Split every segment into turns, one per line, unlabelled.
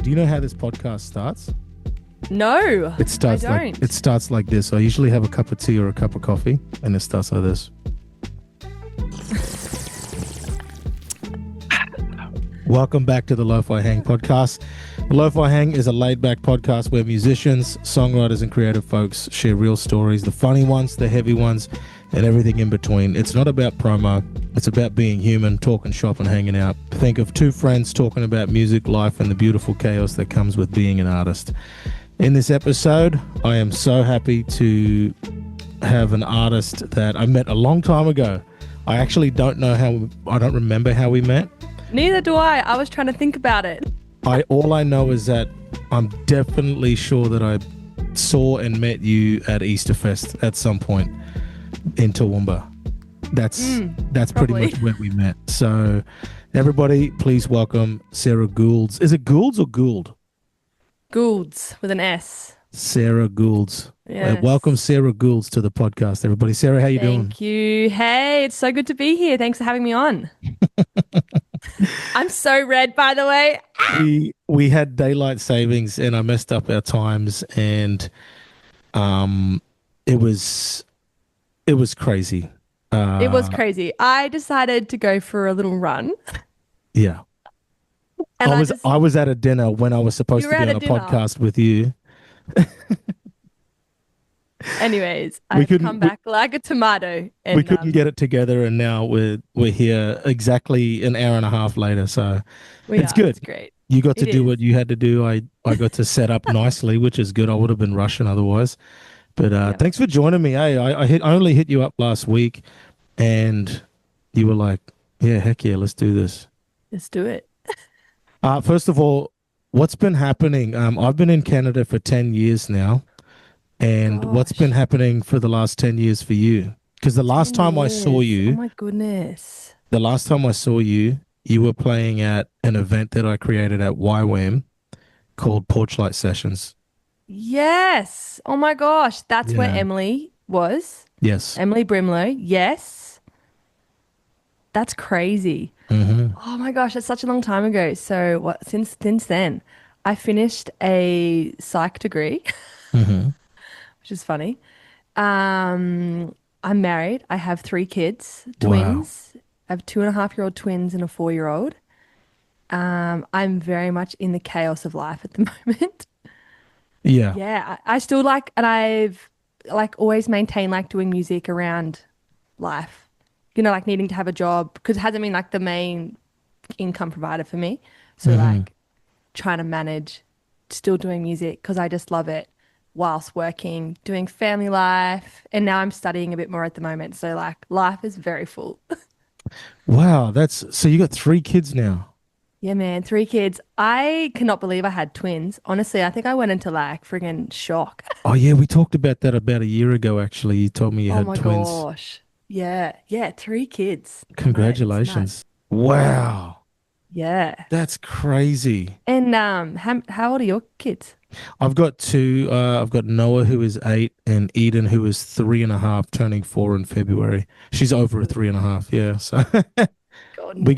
Do you know how this podcast starts?
No,
It starts
I don't.
it starts like this. I usually have a cup of tea or a cup of coffee, and it starts like this. Welcome back to the Lo-Fi Hang podcast. The Lo-Fi Hang is a laid-back podcast where musicians, songwriters, and creative folks share real stories, the funny ones, the heavy ones, and everything in between. It's not about promo. It's about being human, talking shop, and hanging out. Think of two friends talking about music, life, and the beautiful chaos that comes with being an artist. In this episode, I am so happy to have an artist that I met a long time ago. I actually don't remember how we met.
Neither do I. I was trying to think about it.
All I know is that I'm definitely sure that I saw and met you at Easterfest at some point in Toowoomba. That's pretty
probably.
much where we met. So everybody, please welcome Sarah Goulds. Is it Goulds or Gould?
Goulds with an S.
Sarah Goulds.
Yes.
Welcome Sarah Goulds to the podcast, everybody. Sarah, how you doing?
Thank you. Hey, it's so good to be here. Thanks for having me on. I'm so red, by the way.
We had daylight savings and I messed up our times, and it was crazy.
It was crazy. I decided to go for a little run.
Yeah.
And
I was at a dinner when I was supposed
You
to
were
be
at
on a
a dinner.
podcast with you.
Anyways,
We
I've
couldn't-
come back like a tomato. And,
We couldn't get it together, and now we're here exactly an hour and a half later. So it's good.
It's great.
You got to
It
do
is.
what you had to do. I got to set up nicely, which is good. I would have been rushing otherwise. But thanks for joining me. I only hit you up last week, and you were like, "Yeah, heck yeah, let's do this."
Let's do it.
First of all, what's been happening? I've been in Canada for 10 years now, and what's been
Gosh.
happening for the last 10 years for you? Because the last
10
time I saw
years.
you,
Oh my goodness.
you were playing at an event that I created at YWAM called Porchlight Sessions.
Yes. Oh my gosh. That's where
Yeah.
Emily was.
Yes.
Emily Brimlow. Yes. That's crazy.
hmm
Oh my gosh, that's such a long time ago. So what since then, I finished a psych degree,
hmm
which is funny. I'm married. I have 3 kids,
Wow.
twins. I have 2.5-year-old twins and a 4-year-old. I'm very much in the chaos of life at the moment.
Yeah.
Yeah, I still like, and I've like always maintained like doing music around life, like needing to have a job because it hasn't been like the main income provider for me. So like trying to manage still doing music because I just love it whilst working, doing family life. And now I'm studying a bit more at the moment. So like life is very full.
Wow. So you got 3 kids now.
Yeah, man, 3 kids. I cannot believe I had twins. Honestly, I think I went into like friggin' shock.
Oh yeah, we talked about that about a year ago. Actually, you told me you
Oh
had
my
twins.
gosh. Yeah, 3 kids. I know, it's nuts.
Congratulations. Wow.
Yeah.
That's crazy.
And how old are your kids?
I've got 2. I've got Noah, who is 8, and Eden, who is 3.5, turning 4 in February. She's over a 3.5. Yeah. So
God.
we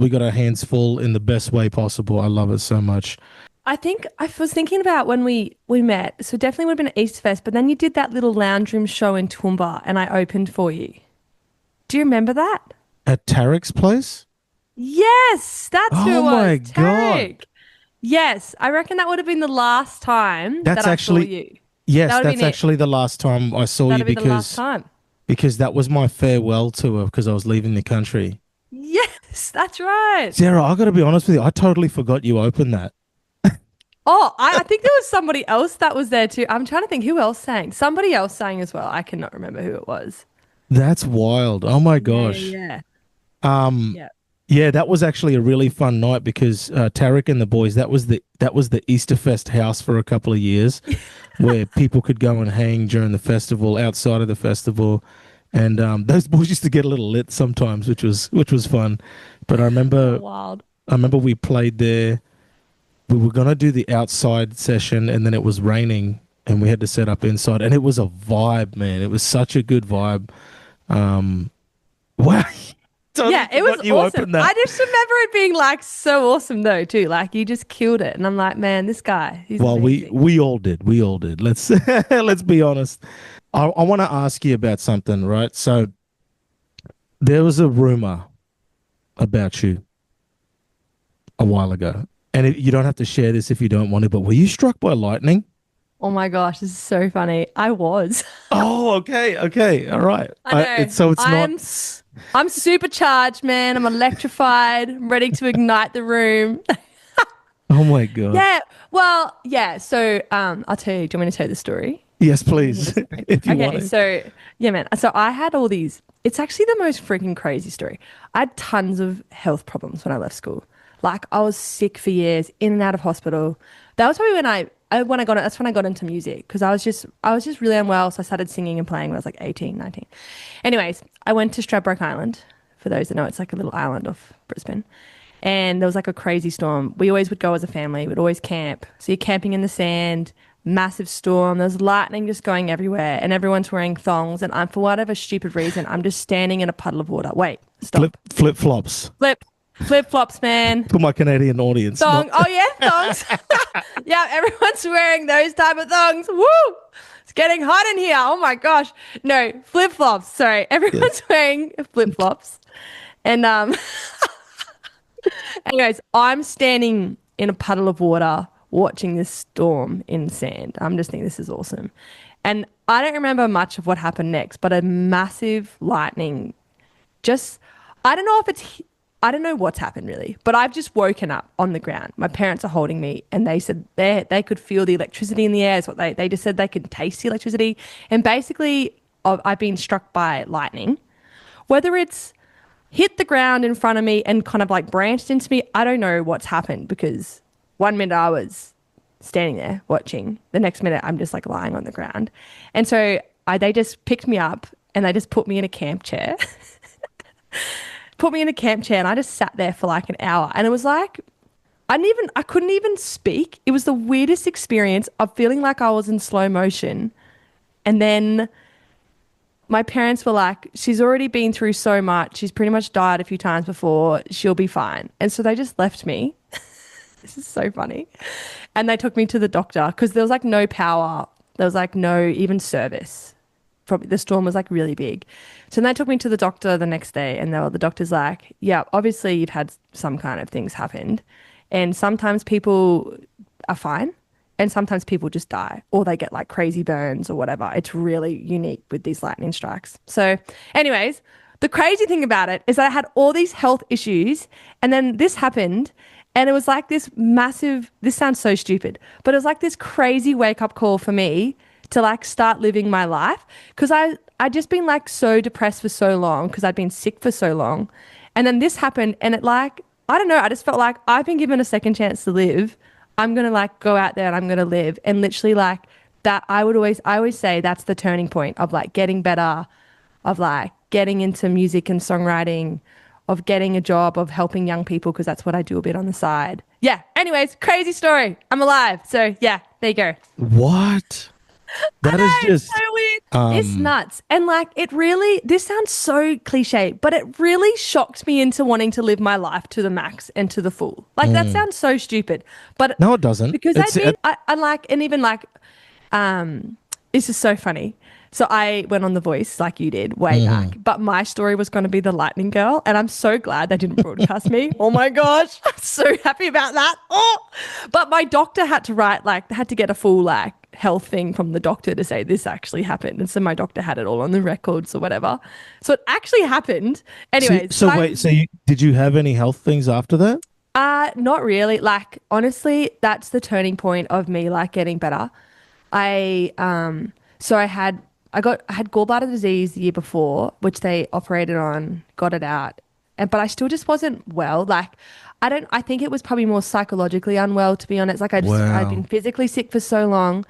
got our hands full in the best way possible. I love it so much.
I think I was thinking about when we met. So definitely would have been at Easterfest, but then you did that little lounge room show in Toowoomba and I opened for you. Do you remember that?
At Tarek's place?
Yes, that's who it
Oh
was.
my God.
Tarek. Yes, I reckon that would have been the last time
That's
that I
actually-
saw you.
Yes,
That would've
that's
been it.
actually the last time I saw you
That'd have been the last
because
time.
that was my farewell tour because I was leaving the country.
Yes, that's right.
Sarah, I got to be honest with you. I totally forgot you opened that.
Oh, I think there was somebody else that was there too. I'm trying to think who else sang. Somebody else sang as well. I cannot remember who it was.
That's wild. Oh my gosh.
Yeah.
Um,
Yeah.
yeah, that was actually a really fun night because Tarek and the boys, that was the Easterfest house for a couple of years where people could go and hang during the festival, outside of the festival. And those boys used to get a little lit sometimes, which was fun. But I remember
Wild.
we played there. We were gonna do the outside session, and then it was raining, and we had to set up inside, and it was a vibe, man. It was such a good vibe. Wow. Totally
Yeah, it was
forgot you
awesome.
opened that.
I just remember it being like so awesome though too. Like you just killed it, and I'm like, man, this guy, he's
Well,
amazing.
we all did. We all did. Let's let's be honest. I want to ask you about something, right? So there was a rumor about you a while ago, and you don't have to share this if you don't want to. But were you struck by lightning?
Oh my gosh, this is so funny. I was.
Oh, okay, okay, all right.
I know.
It's not.
I'm supercharged, man. I'm electrified. I'm ready to ignite the room.
Oh my god.
Yeah. Well, yeah. So, I'll tell you. Do you want me to tell you the story?
Yes, please, if you want
Okay.
to.
So, yeah, man. So I had all these. It's actually the most freaking crazy story. I had tons of health problems when I left school. Like I was sick for years, in and out of hospital. That was probably when I got it. That's when I got into music because I was just really unwell. So I started singing and playing when I was like 18, 19. Anyways, I went to Stradbroke Island. For those that know, it's like a little island off Brisbane. And there was like a crazy storm. We always would go as a family. We'd always camp. So you're camping in the sand, massive storm. There's lightning just going everywhere, and everyone's wearing thongs. And I'm, for whatever stupid reason, I'm just standing in a puddle of water. Wait, stop.
Flip flops.
Flip flops, man.
For my Canadian audience.
Thong.
not-
Oh yeah, thongs. Yeah, everyone's wearing those type of thongs. Woo! It's getting hot in here. Oh my gosh. No, flip flops. Sorry, everyone's wearing flip flops, and anyways, I'm standing in a puddle of water watching this storm in sand. I'm just thinking this is awesome. And I don't remember much of what happened next, but a massive lightning just, I don't know if it's, I don't know what's happened really, but I've just woken up on the ground. My parents are holding me and they said they could feel the electricity in the air. Is what they just said they could taste the electricity. And basically, I've been struck by lightning. Whether it's hit the ground in front of me and kind of like branched into me, I don't know what's happened because one minute I was standing there watching, the next minute I'm just like lying on the ground. And so they just picked me up and they just put me in a camp chair. Put me in a camp chair and I just sat there for like an hour. And it was like, I couldn't even speak. It was the weirdest experience of feeling like I was in slow motion. And then my parents were like, she's already been through so much. She's pretty much died a few times before. She'll be fine. And so they just left me. This is so funny. And they took me to the doctor because there was like no power. There was like no even service. Probably the storm was like really big. So then they took me to the doctor the next day and the doctor's like, yeah, obviously you've had some kind of things happened. And sometimes people are fine and sometimes people just die or they get like crazy burns or whatever. It's really unique with these lightning strikes. So anyways, the crazy thing about it is that I had all these health issues and then this happened and it was like this massive, this sounds so stupid, but it was like this crazy wake up call for me to like start living my life because I'd just been like so depressed for so long because I'd been sick for so long. And then this happened and it like, I don't know, I just felt like I've been given a second chance to live. I'm going to like go out there and I'm going to live. And literally like that, I always say that's the turning point of like getting better, of like getting into music and songwriting, of getting a job, of helping young people because that's what I do a bit on the side. Yeah. Anyways, crazy story. I'm alive. So yeah, there you go.
What? That is just
so weird. It's nuts. And like it really, this sounds so cliche, but it really shocked me into wanting to live my life to the max and to the full. Like that sounds so stupid. But
no, it doesn't.
Because I like, and even like, this is so funny. So I went on The Voice like you did way back, but my story was going to be the Lightning Girl. And I'm so glad they didn't broadcast me. Oh my gosh. I'm so happy about that. Oh, but my doctor had to write, like, they had to get a full like health thing from the doctor to say this actually happened. And so my doctor had it all on the records or whatever. So it actually happened. Anyways.
Did you have any health things after that?
Not really. Like, honestly, that's the turning point of me like getting better. I had gallbladder disease the year before, which they operated on, got it out. But I still just wasn't well. Like, I think it was probably more psychologically unwell, to be honest. Like I'd been physically sick for so long.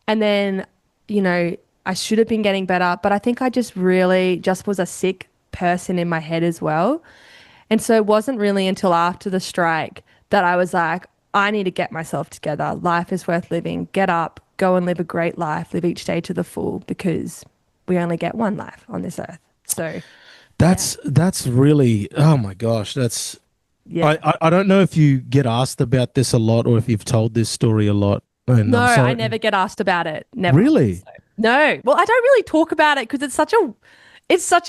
And then, you know, I should have been getting better, but I think I just really just was a sick person in my head as well. And so it wasn't really until after the strike that I was like, I need to get myself together. Life is worth living. Get up, go and live a great life, live each day to the full because we only get one life on this earth. So Yeah.
That's really, oh my gosh, that's
Yeah.
I don't know if you get asked about this a lot or if you've told this story a lot. And
No,
I'm
I
sorry.
never get asked about it. Never.
Really?
So, no. Well, I don't really talk about it because it's such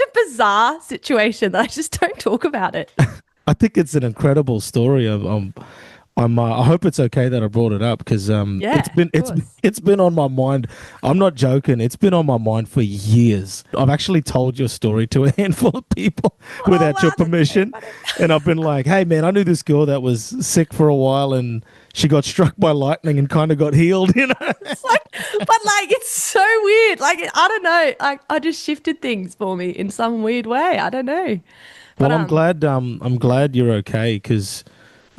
a bizarre situation that I just don't talk about it.
I think it's an incredible story. I hope it's okay that I brought it up because
Yeah, of course.
it's been on my mind. I'm not joking. It's been on my mind for years. I've actually told your story to a handful of people
Oh
without your
wow, that's so
permission,
funny.
and I've been like, "Hey man, I knew this girl that was sick for a while, and she got struck by lightning and kind of got healed." You know.
It's like, but like, it's so weird. Like, I don't know. Like, I just shifted things for me in some weird way. I don't know. But
Well, I'm glad you're okay because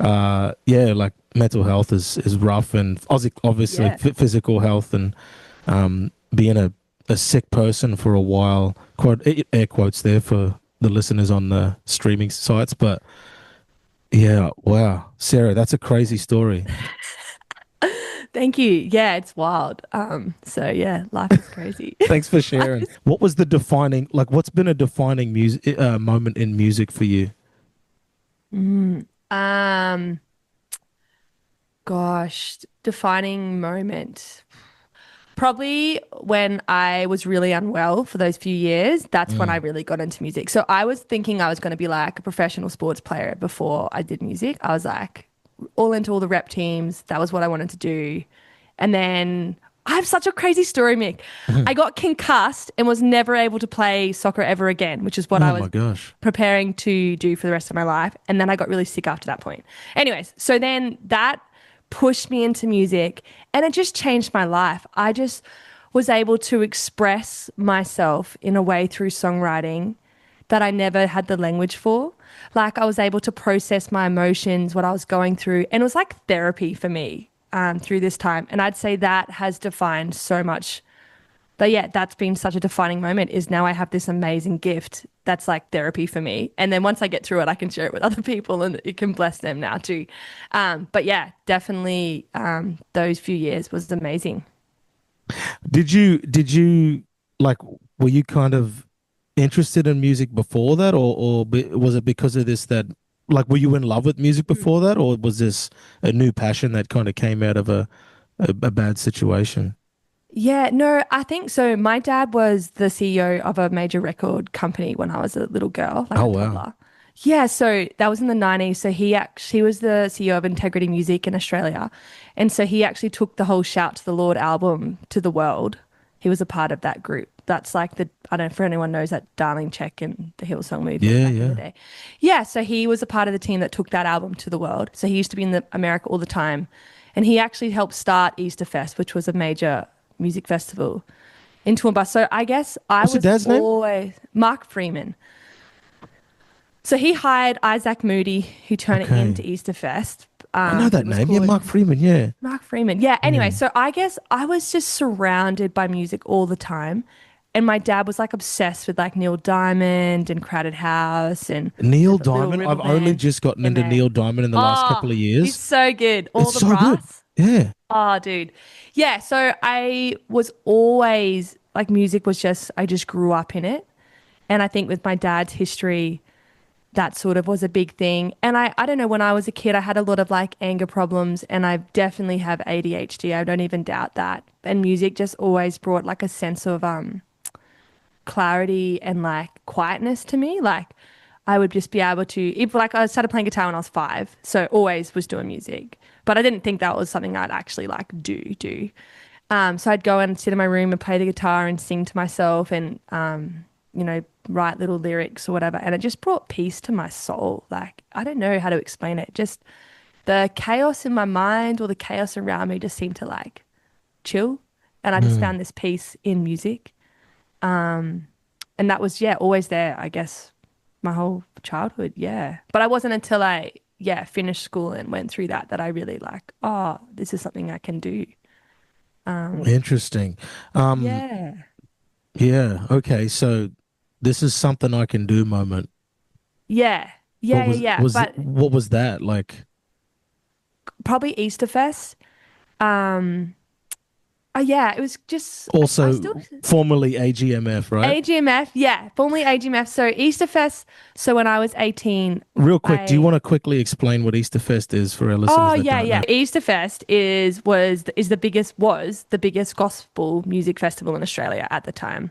yeah, like mental health is rough and obviously
yeah,
physical health and being a sick person for a while, quote air quotes there for the listeners on the streaming sites, but yeah, wow, Sarah, that's a crazy story.
thank you. Yeah, it's wild. So yeah, life is crazy.
Thanks for
Life
sharing.
is-
What was the defining, like, what's been a defining music moment in music for you?
um, gosh, defining moment. Probably when I was really unwell for those few years, that's when I
Mm.
really got into music. So I was thinking I was going to be like a professional sports player before I did music. I was like all into all the rep teams. That was what I wanted to do. And then I have such a crazy story, Mick. I got concussed and was never able to play soccer ever again, which is what
Oh
I
my
was
gosh.
preparing to do for the rest of my life. And then I got really sick after that point. Anyways, so then that pushed me into music and it just changed my life. I just was able to express myself in a way through songwriting that I never had the language for. Like I was able to process my emotions, what I was going through, and it was like therapy for me through this time. And I'd say that has defined so much. But yeah, that's been such a defining moment is now I have this amazing gift that's like therapy for me. And then once I get through it, I can share it with other people and it can bless them now too. But yeah, definitely those few years was amazing.
Did you like were you kind of interested in music before that was it because of this that like were you in love with music before that or was this a new passion that kind of came out of a bad situation?
Yeah, no, I think so. My dad was the CEO of a major record company when I was a little girl, like
Oh
a
wow.
toddler. Yeah, so that was in the 90s. So he was the CEO of Integrity Music in Australia. And so he actually took the whole Shout to the Lord album to the world. He was a part of that group. That's like I don't know if anyone knows that Darling Check and the Hillsong movement
Yeah,
back in the
yeah.
day. Yeah, so he was a part of the team that took that album to the world. So he used to be in America all the time. And he actually helped start Easterfest, which was a major music festival in Toowoomba. So I guess I
What's your
was
dad's name?
always Mark Freeman. So he hired Isaac Moody, who turned it into
Okay.
Easterfest.
I know
It
that
was
name. Yeah,
called
Mark Freeman, yeah.
Mark Freeman. Yeah, anyway,
Yeah.
so I guess I was just surrounded by music all the time. And my dad was like obsessed with like Neil Diamond and Crowded House and
Neil
the Little
Diamond.
River
I've only
Band.
just gotten
Yeah,
into Neil
man.
Diamond in the last couple
Oh,
of
he's
years.
so good. All
It's
the
so good.
brass.
Yeah.
Oh, dude. Yeah, so I was always like music was just I just grew up in it. And I think with my dad's history, that sort of was a big thing. And I don't know, when I was a kid, I had a lot of like anger problems and I definitely have ADHD. I don't even doubt that. And music just always brought like a sense of clarity and like quietness to me. Like I would just be able to, if like I started playing guitar when I was 5, so always was doing music. But I didn't think that was something I'd actually like do. So I'd go and sit in my room and play the guitar and sing to myself and you know, write little lyrics or whatever. And it just brought peace to my soul. Like I don't know how to explain it. Just the chaos in my mind or the chaos around me just seemed to like chill. And I just
Mm.
found this peace in music. And that was, yeah, always there, I guess, my whole childhood. Yeah. But I wasn't until I, yeah, finished school and went through that I really like, oh, this is something I can do.
Interesting. Um,
Yeah.
yeah, okay. So this is something I can do moment.
Yeah. Yeah. Yeah. Yeah. But
What was that? Like
probably Easterfest. Um, Oh yeah, it was just I
Also,
still
formerly AGMF, right?
AGMF, yeah, formerly AGMF. So Easterfest. So when I was 18,
Real quick, do you
I
want to quickly explain what Easterfest is for our listeners
oh
that
yeah,
don't
yeah.
know?
Easterfest was the biggest gospel music festival in Australia at the time.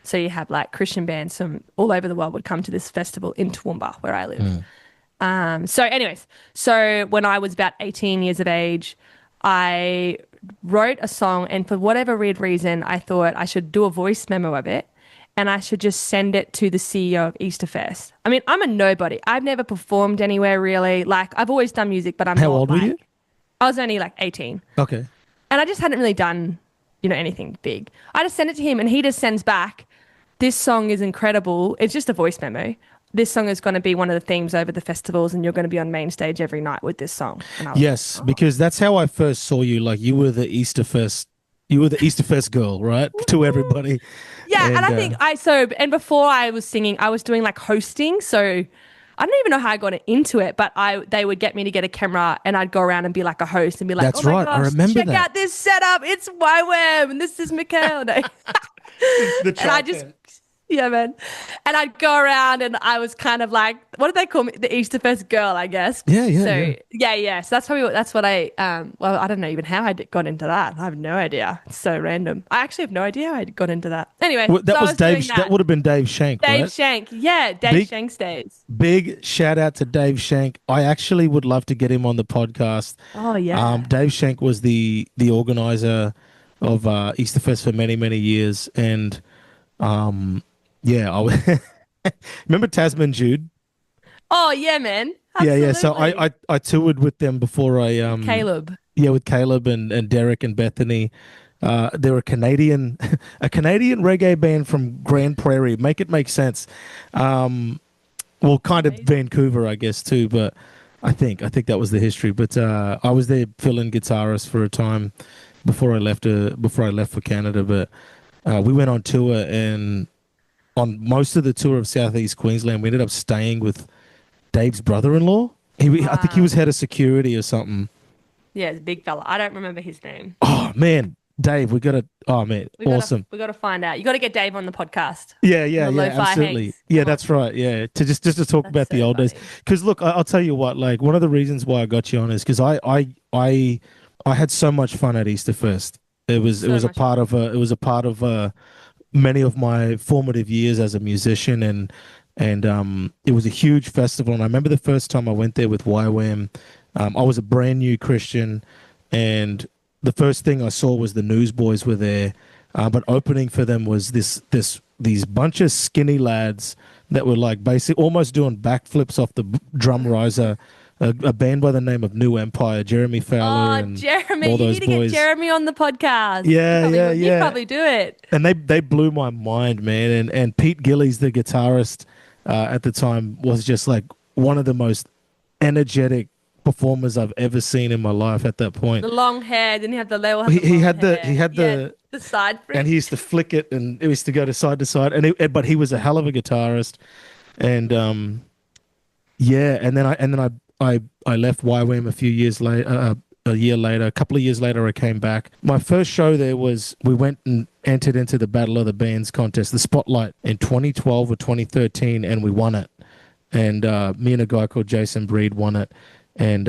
So you have like Christian bands from all over the world would come to this festival in Toowoomba, where I live.
Mm.
So when I was about 18 years of age, I wrote a song, and for whatever weird reason, I thought I should do a voice memo of it, and I should just send it to the CEO of Easterfest. I mean, I'm a nobody. I've never performed anywhere really. Like I've always done music, but I'm
How
not
old were
like
you?
I was only like 18,
Okay.
and I just hadn't really done, anything big. I just sent it to him, and he just sends back, "This song is incredible." It's just a voice memo. "This song is going to be one of the themes over the festivals, and you're going to be on main stage every night with this song." And I was like,
Yes,
"Oh,
because that's how I first saw you. Like you were the Easterfest girl, right? To everybody.
yeah." And
And
I think and before I was singing, I was doing like hosting. So I don't even know how I got into it, but they would get me to get a camera, and I'd go around and be like a host and be like,
that's
"Oh my
right. I
gosh,
remember
check
that.
out this setup! It's YWAM, and this is Mikhail." No.
The
And I just, yeah, man. And I'd go around, and I was kind of like, what did they call me? The Easterfest girl, I guess.
Yeah, yeah,
So
yeah.
yeah. So that's what I well, I don't know even how I got into that. I have no idea. It's so random. I actually have no idea how I got into that. Anyway,
Well, that
so I
was
was doing
Dave. That
that.
would have been Dave Shank,
Dave
right?
Shank. Yeah, Dave
Big,
Shank's days.
big shout out to Dave Shank. I actually would love to get him on the podcast.
Oh yeah.
Dave Shank was the organizer of Easterfest for many, many years, and um, yeah, remember Tasman Jude.
Oh yeah, man.
Yeah, yeah. So
Absolutely.
I toured with them before I
Caleb.
yeah, with Caleb and Derek and Bethany. They're a Canadian a Canadian reggae band from Grand Prairie. Make it make sense. Well, kind of
Amazing.
Vancouver, I guess too, but I think that was the history. But I was their fill-in guitarist for a time before I left for Canada. But we went on tour, and on most of the tour of Southeast Queensland, we ended up staying with Dave's brother-in-law. I think he
Wow.
was head of security or something.
Yeah, it's a big fella. I don't remember his name.
Oh man, Dave, we gotta. Oh man, awesome.
We gotta find out. You gotta get Dave on the podcast.
Yeah,
On
yeah,
the
yeah,
Lo-Fi
absolutely.
Hanks.
Yeah,
Come on.
that's right. Yeah, to talk
That's
about the
so
old days.
funny.
Because look, I'll tell you what. Like one of the reasons why I got you on is because I had so much fun at Easterfest. It
So
was a
much
part
fun.
of many of my formative years as a musician, and it was a huge festival. And I remember the first time I went there with YWAM. I was a brand new Christian, and the first thing I saw was the Newsboys were there. But opening for them was these bunch of skinny lads that were like basically almost doing backflips off the drum riser. A band by the name of New Empire, Jeremy Fowler
Oh,
and
Jeremy,
all
you
those
need to get
boys.
Jeremy on the podcast. You
Yeah,
probably
yeah,
would. He'd
yeah.
probably do it.
And they blew my mind, man. And Pete Gillies, the guitarist at the time, was just like one of the most energetic performers I've ever seen in my life at that point.
The long hair. Didn't he have they all had
He,
the
he
long
had the he
hair?
had
Yeah,
the
the side
and he
flick.
used to flick it, and it used to go to side, but he was a hell of a guitarist. And yeah, and then I left YWAM a few years later. A year later, a couple of years later, I came back. My first show there was we went and entered into the Battle of the Bands contest, the Spotlight, in 2012 or 2013, and we won it. And me and a guy called Jason Breed won it, and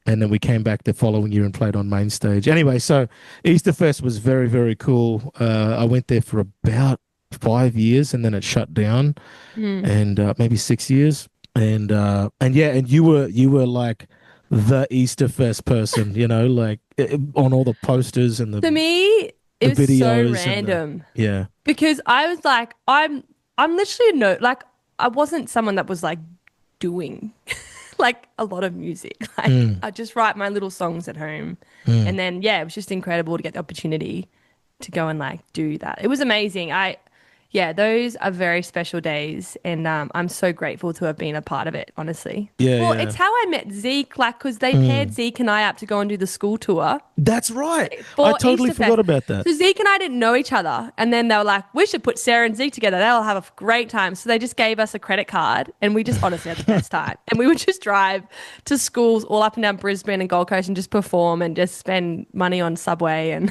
then we came back the following year and played on main stage. Anyway, so Easterfest was very, very cool. I went there for about 5 years, and then it shut down,
Mm.
and maybe 6 years. And yeah, and you were like the Easterfest person, like on all the posters and
To me,
the
it was so
videos and
random
yeah.
because I was like, I'm literally no, like, I wasn't someone that was like doing like a lot of music. Like,
Mm,
I just write my little songs at home,
mm.
and then yeah, it was just incredible to get the opportunity to go and like do that. It was amazing. Yeah, those are very special days, and I'm so grateful to have been a part of it, honestly.
Yeah,
Well,
yeah.
it's how I met Zeke, like, because they paired
Mm.
Zeke and I up to go and do the school tour
That's right. I
for
totally
Easterfest.
forgot about that.
So Zeke and I didn't know each other, and then they were like, "We should put Sarah and Zeke together. They'll have a great time." So they just gave us a credit card, and we just honestly had the best time. And we would just drive to schools all up and down Brisbane and Gold Coast and just perform and just spend money on Subway and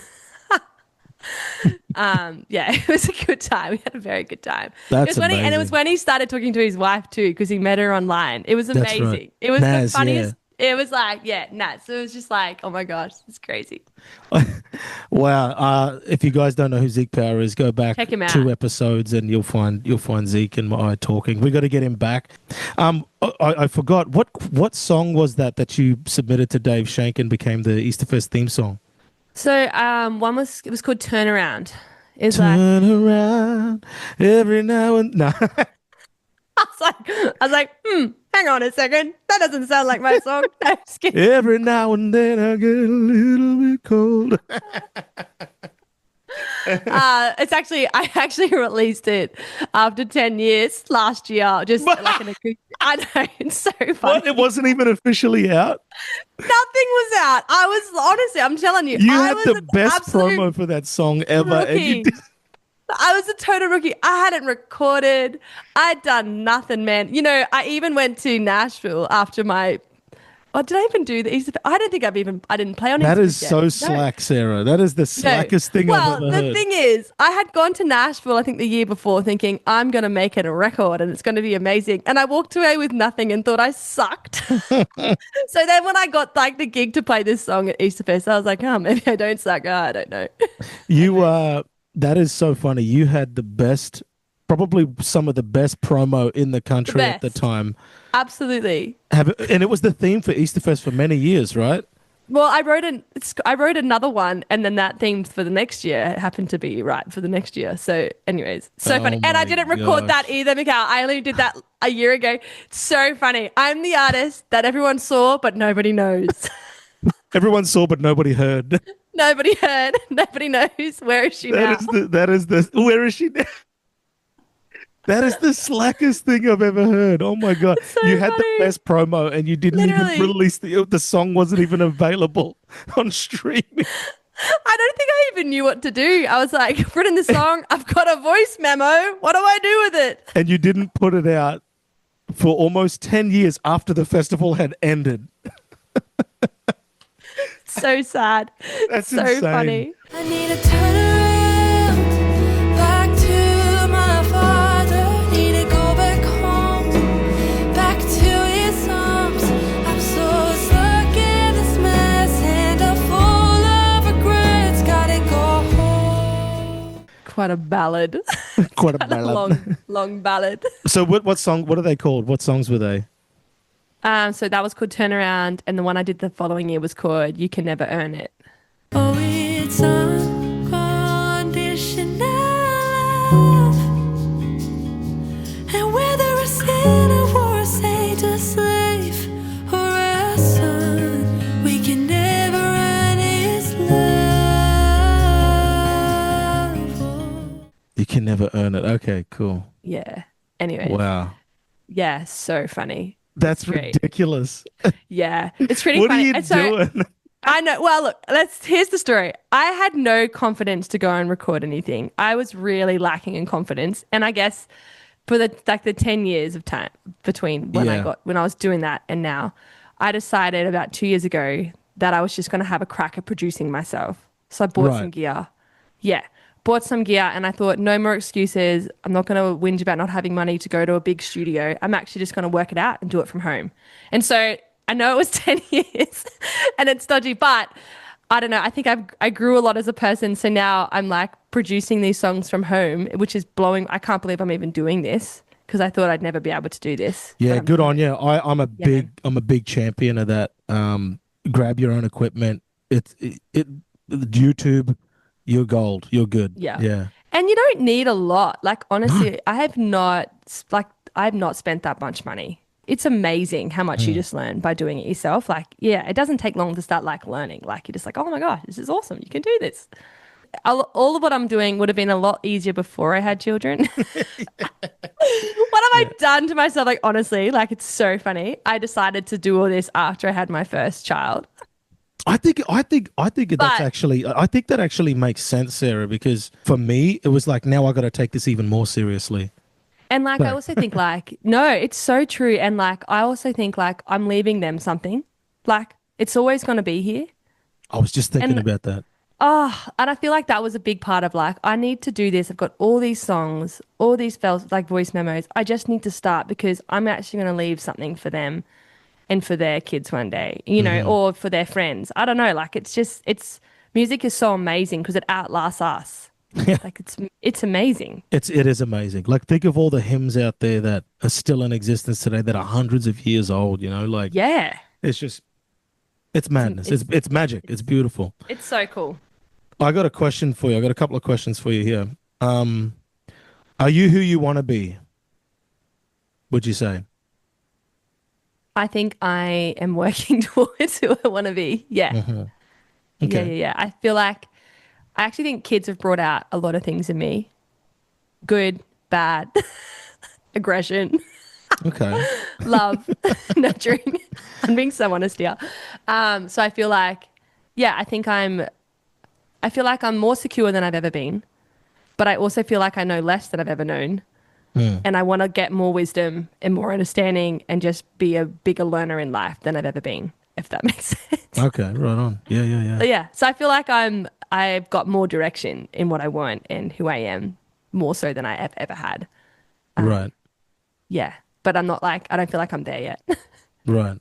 Yeah, it was a good time. We had a very good time.
That's
It was when and it was
amazing.
when he started talking to his wife too, because he met her online. It was
That's right.
amazing. It was the
Naz, yeah.
funniest. It was like, yeah, nuts. So it was just like, oh my gosh, it's crazy.
Wow. If you guys don't know who Zeke Power is, go back
Check him
two
out.
episodes and you'll find Zeke and I talking. We got to get him back. I forgot what song was that you submitted to Dave Shank and became the Easterfest theme song.
So one was it was called Turnaround. It was like
Turn around every now and no.
hang on a second. That doesn't sound like my song. No, just kidding.
Every now and then I get a little bit cold.
I actually released it after 10 years last year. Just like an acoustic. I know, it's so funny.
What? It wasn't even officially out.
Nothing was out. I was honestly, I'm telling you,
You
I
had
was
the
an
best
absolute
promo for that song ever, and you
rookie.
did.
I was a total rookie. I hadn't recorded. I'd done nothing, man. You know, I even went to Nashville after my. Oh, did I even do the Easter? I don't think I didn't play on
That
Easter
is
yet.
so
No.
slack, Sarah. That is the slackest thing
Well,
I've ever
the
heard.
thing is, I had gone to Nashville, I think the year before, thinking I'm going to make it a record and it's going to be amazing. And I walked away with nothing and thought I sucked. So then when I got like the gig to play this song at Easterfest, I was like, oh, maybe I don't suck. Oh, I don't know.
You that is so funny. You had the best, probably some of the best promo in the country at the
best.
time.
Absolutely.
And it was the theme for Easterfest for many years, right?
Well, I wrote another one, and then that theme for the next year happened to be right for the next year. So, anyways, so
Oh
funny. And I
my
didn't record that
gosh.
either, Mikhail. I only did that a year ago. It's so funny. I'm the artist that everyone saw, but nobody knows.
Everyone saw, but nobody heard.
Nobody heard. Nobody knows. Where is she now?
Where is she now? That is the slackest thing I've ever heard. Oh my God.
So
You had the
funny.
best promo and you didn't even
Literally.
release the song wasn't even available on streaming.
I don't think I even knew what to do. I was like, I've written the song. I've got a voice memo. What do I do with it?
And you didn't put it out for almost 10 years after the festival had ended.
So sad.
That's
So
insane.
funny.
I need to turn around, back to my father. Need to go back home, back to his arms. I'm so stuck in this mess and I'm full of regrets. Gotta go home.
Quite a ballad.
Quite a
A
ballad.
long ballad.
So what song, what are they called? What songs were they?
So that was called Turnaround, and the one I did the following year was called You Can Never Earn It.
Oh, it's unconditional love. And whether a sinner or a saint, slave or a son, we can never earn his love.
You Can Never Earn It. Okay, cool.
Yeah. Anyway.
Wow.
Yeah, so funny.
That's
great.
ridiculous.
Yeah, it's pretty
What are
funny.
you
And so
doing?
I know. Well, look, here's the story. I had no confidence to go and record anything. I was really lacking in confidence, and I guess for the 10 years of time between when
Yeah.
I was doing that and now, I decided about 2 years ago that I was just going to have a crack at producing myself. So I bought some
Right.
gear. Yeah. Bought some gear and I thought, no more excuses. I'm not going to whinge about not having money to go to a big studio. I'm actually just going to work it out and do it from home. And so I know it was 10 years and it's dodgy, but I don't know. I think I grew a lot as a person. So now I'm like producing these songs from home, which is blowing. I can't believe I'm even doing this because I thought I'd never be able to do this.
Yeah,
But I'm
good
doing
on
it.
you. I'm a big champion of that. Grab your own equipment. It YouTube, you're gold. You're good.
Yeah.
Yeah.
And you don't need a lot. Like honestly, I have not spent that much money. It's amazing how much you just learn by doing it yourself. Like, yeah, it doesn't take long to start like learning. Like you're just like, oh my gosh, this is awesome. You can do this. All of what I'm doing would have been a lot easier before I had children. What have I done to myself? Like honestly, like it's so funny. I decided to do all this after I had my first child.
I think that's
But-
actually I think that actually makes sense, Sarah, because for me it was like now I got to take this even more seriously.
And like, I also think like, no, it's so true. And like, I also think like I'm leaving them something. Like it's always going to be here.
I was just thinking
And-
about that.
And I feel like that was a big part of like, I need to do this. I've got all these songs, all these like voice memos. I just need to start because I'm actually going to leave something for them and for their kids one day, you know, or for their friends. I don't know. Like, music is so amazing because it outlasts us.
Yeah.
Like, it's amazing.
It is amazing. Like, think of all the hymns out there that are still in existence today that are hundreds of years old, you know, like
Yeah.
it's madness. It's magic. It's beautiful.
It's so cool.
I got a question for you. I got a couple of questions for you here. Are you who you want to be? Would you say?
I think I am working towards who I want to be. Yeah.
Okay.
Yeah. I feel like I actually think kids have brought out a lot of things in me. Good, bad, aggression,
Okay.
love, nurturing. I'm being so honest here. So I feel like, yeah, I feel like I'm more secure than I've ever been, but I also feel like I know less than I've ever known. And I want to get more wisdom and more understanding and just be a bigger learner in life than I've ever been, if that makes sense.
Okay. Right on. Yeah.
But yeah. So I feel like I've got more direction in what I want and who I am more so than I have ever had.
Right.
Yeah. But I'm not like, I don't feel like I'm there yet.
Right.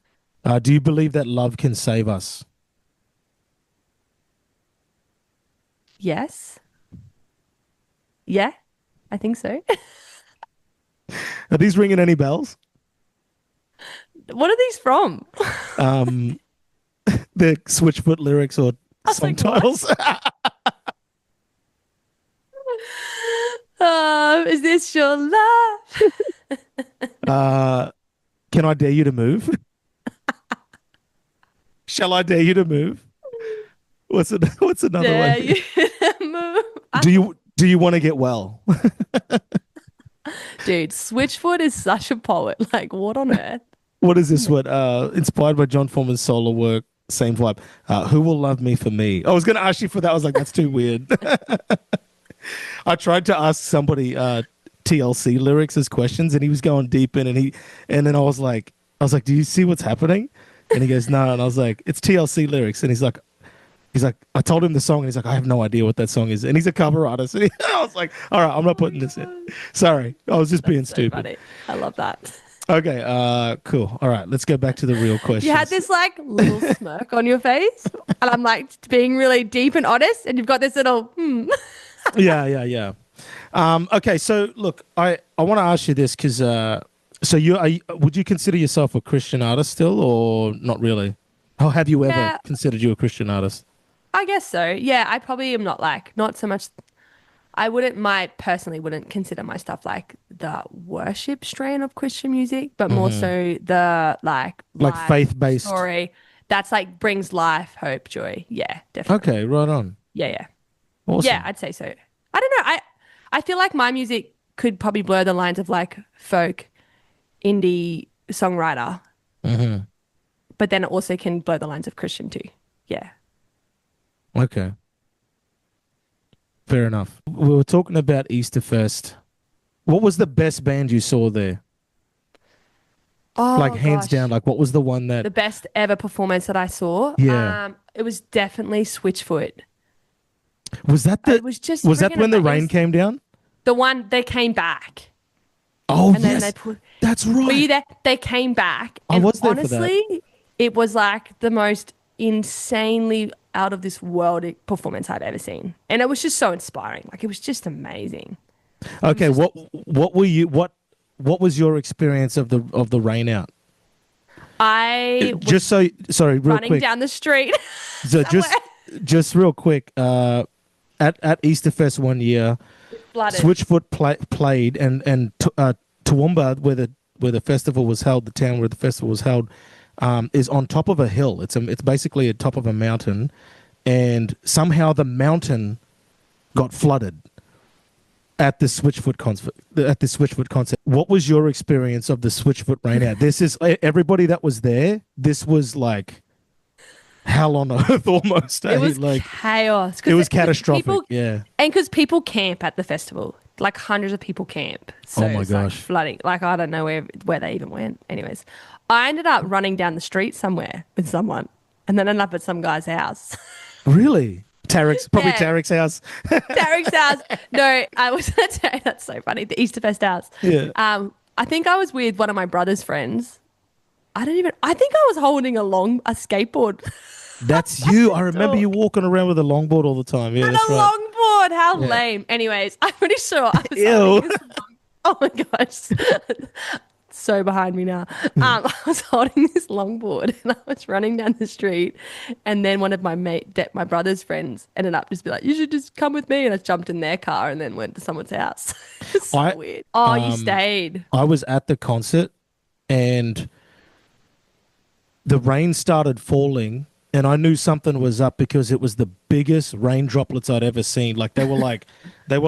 Do you believe that love can save us?
Yes. Yeah. I think so.
Are these ringing any bells?
What are these from?
The Switchfoot lyrics or
was
song
like, what?
titles?
Is this your love?
Can I dare you to move? Shall I dare you to move? What's another
Dare
one?
you to move?
Do you want to get well?
Dude, Switchfoot is such a poet. Like, what on earth?
What is this? What inspired by John Foreman's solo work? Same vibe. Who will love me for me? I was going to ask you for that. I was like, that's too weird. I tried to ask somebody TLC lyrics as questions, and he was going deep in, and then I was like, do you see what's happening? And he goes, no, and I was like, it's TLC lyrics, and he's like, I told him the song, and he's like, I have no idea what that song is, and he's a cover artist. And I was like, all right, I'm not putting this in. Sorry, I was just being
So
stupid.
funny. I love that.
Okay, cool. All right, let's go back to the real question.
You had this like little smirk on your face, and I'm like being really deep and honest, and you've got this little
Yeah. Okay, so look, I want to ask you this because would you consider yourself a Christian artist still, or not really? How have you ever
Yeah.
considered you a Christian artist?
I guess so. Yeah, I probably am not so much. Personally wouldn't consider my stuff like the worship strain of Christian music, but more so the like life
faith-based
story that's like brings life, hope, joy. Yeah, definitely.
Okay, right on.
Yeah.
Awesome.
Yeah, I'd say so. I don't know. I feel like my music could probably blur the lines of like folk, indie songwriter, but then it also can blur the lines of Christian too. Yeah.
Okay. Fair enough. We were talking about Easterfest. What was the best band you saw there?
Oh,
Like hands
gosh.
down, like what was the one that
The best ever performance that I saw.
Yeah.
It was definitely Switchfoot.
was that
It was just
was that
friggin'
when the rain
amazing.
came down?
The one they came back.
Oh
And then
yes.
they put
That's
Were you
right.
there? They came back.
I
And
was there for that.
honestly, it was like the most insanely out of this world performance I've ever seen. And it was just so inspiring. Like it was just amazing.
Okay, what was your experience of the rain out?
I was
Just so sorry, real
running
quick.
down the street.
So just real quick, at Easterfest one year,
Flooded.
Switchfoot played, and Toowoomba, where the festival was held, the town where the festival was held, is on top of a hill. It's basically at top of a mountain, and somehow the mountain got flooded at the Switchfoot concert. What was your experience of the Switchfoot rain out? This is everybody that was there. This was like hell on earth almost.
It was
like
chaos. 'Cause
it was catastrophic.
people-
Yeah.
And because people camp at the festival, like hundreds of people camp. So
Oh my
it's like
gosh.
flooding. Like I don't know where they even went. Anyways, I ended up running down the street somewhere with someone, and then ended up at some guy's house.
Really? Probably
Yeah.
Tarek's house.
Tarek's house. No, I was going to say, that's so funny. The Easterfest house.
Yeah.
I think I was with one of my brother's friends. I think I was holding a skateboard.
That's you. I remember you walking around with a longboard all the time. Yeah,
And
that's
a
right.
longboard. How
Yeah.
lame. Anyways, I'm pretty sure I was
Ew.
holding this oh my gosh. So behind me now. I was holding this longboard and I was running down the street, and then one of my my brother's friends ended up just be like, "You should just come with me," and I jumped in their car and then went to someone's house. It's so weird. Oh, you stayed.
I was at the concert and the rain started falling, and I knew something was up because it was the biggest rain droplets I'd ever seen. Like they were